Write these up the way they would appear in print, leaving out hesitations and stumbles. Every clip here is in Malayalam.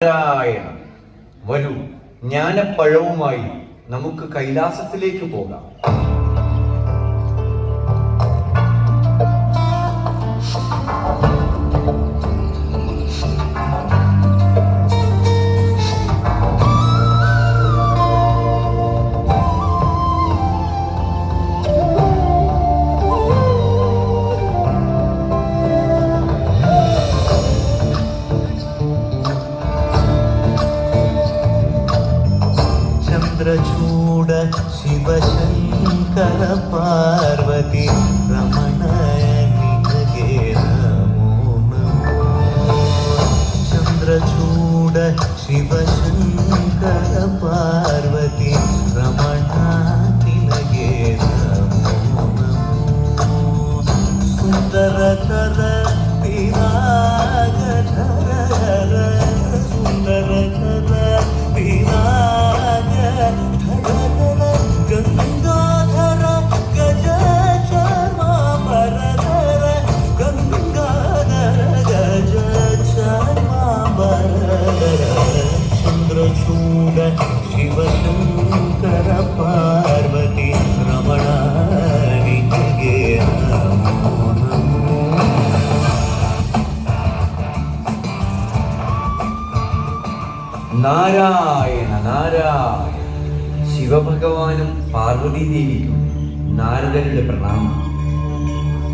നാരായണ വരൂ, ജ്ഞാനപ്പഴവുമായി നമുക്ക് കൈലാസത്തിലേക്ക് പോകാം. ಚಂದ್ರಚೂಡ ಶಿವಶಂಕರ ಪಾರ್ವತಿ ರಮಣ ನಿನಗೆ ನಮೋ ನಮೋ. ಚಂದ್ರಚೂಡ ಶಿವಶಂಕರ ಪಾರ್ವತಿ ರಮಣ ನಿನಗೆ ನಮೋ ನಮೋ. ಸುಂದರತರ ವಿರಾಗಧರ ಸುಂದರತರ ವಿರಾಗ ಗಂಗಾಧರ ಗಜ ಚಾರ್ಮಾಂಬರಧರ ಗಂಗಾಧರ ಗಜ ಚಾರ್ಮಾಂಬರಧರ ಚಂದ್ರಚೂಡ ಶಿವಶಂಕರ ಪಾರ್ವತಿ ರಮಣ ನಿನಗೆ ನಮೋ ನಮೋ. നാരായണ നാരായണ. ശിവഭഗവാനും പാർവതീദേവിക്കും നാരദരുടെ പ്രണാമം.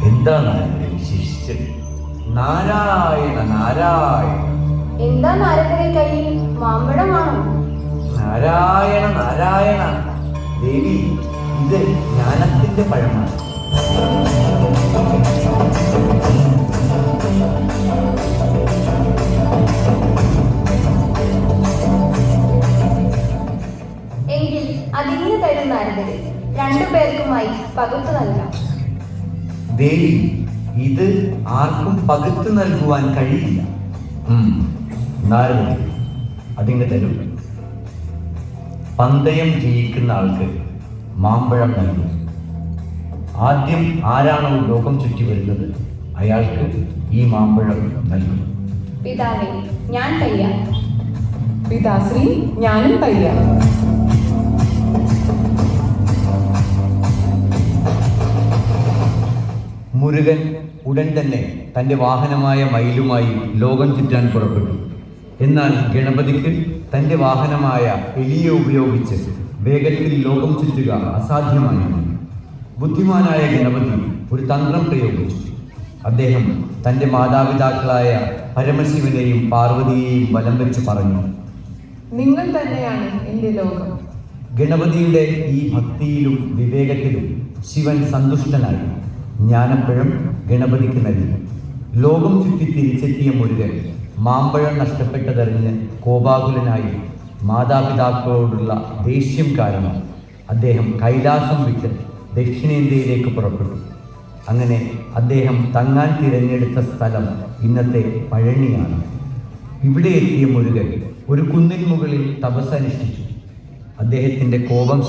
എന്താ നാരദരെ വിശേഷിച്ചത്? നാരായണ നാരായണ. എന്താ നാരദരെ കയ്യിൽ മാമ്പഴമാണോ? നാരായണ നാരായണ ദേവി, ഇത് ജ്ഞാനത്തിന്റെ പഴമാണ്. എങ്കിൽ അതിന് തരും നാരദരെ, രണ്ടുപേർക്കുമായി പകുത്തു നൽകാം. ദേവി, ഇത് ആർക്കും പകുത്തു നൽകുവാൻ കഴിയില്ല. നാരദ, അതിങ്ങ് തരും. പന്തയം ജയിക്കുന്ന ആൾക്ക് മാമ്പഴം നൽകും. ആദ്യം ആരാണോ ലോകം ചുറ്റി വരുന്നത് അയാൾക്ക് ഈ മാമ്പഴം നൽകും. പിതാവേ, ഞാൻ തയ്യാർ. പിതാശ്രീ, ഞാനും തയ്യാർ. മുരുകൻ ഉടൻ തന്നെ തൻ്റെ വാഹനമായ മയിലുമായി ലോകം ചുറ്റാൻ പുറപ്പെട്ടു. എന്നാൽ ഗണപതിക്ക് തൻ്റെ വാഹനമായ എലിയെ ഉപയോഗിച്ച് വേഗത്തിൽ ലോകം ചുറ്റുക അസാധ്യമായിരുന്നു. ബുദ്ധിമാനായ ഗണപതി ഒരു തന്ത്രം പ്രയോഗിച്ചു. അദ്ദേഹം തൻ്റെ മാതാപിതാക്കളായ പരമശിവനെയും പാർവതിയെയും വലം വെച്ച് പറഞ്ഞു, നിങ്ങൾ തന്നെയാണ് എൻ്റെ ലോകം. ഗണപതിയുടെ ഈ ഭക്തിയിലും വിവേകത്തിലും ശിവൻ സന്തുഷ്ടനായി. ജ്ഞാനപ്പഴം ഗണപതിക്ക് നൽകി. ലോകം ചുറ്റി തിരിച്ചെത്തിയ മുരുകൻ മാമ്പഴം നഷ്ടപ്പെട്ടതറിഞ്ഞ് കോപാകുലനായി മാതാപിതാക്കളോടുള്ള ദേഷ്യം കാരണം അദ്ദേഹം കൈലാസം വിട്ട് ദക്ഷിണേന്ത്യയിലേക്ക് പുറപ്പെട്ടു. അങ്ങനെ അദ്ദേഹം തങ്ങാൻ തിരഞ്ഞെടുത്ത സ്ഥലം ഇന്നത്തെ പഴനിയാണ്. ഇവിടെ എത്തിയ മുരുകൻ ഒരു കുന്നിൻ മുകളിൽ തപസ്സനുഷ്ഠിച്ചു. അദ്ദേഹത്തിൻ്റെ കോപം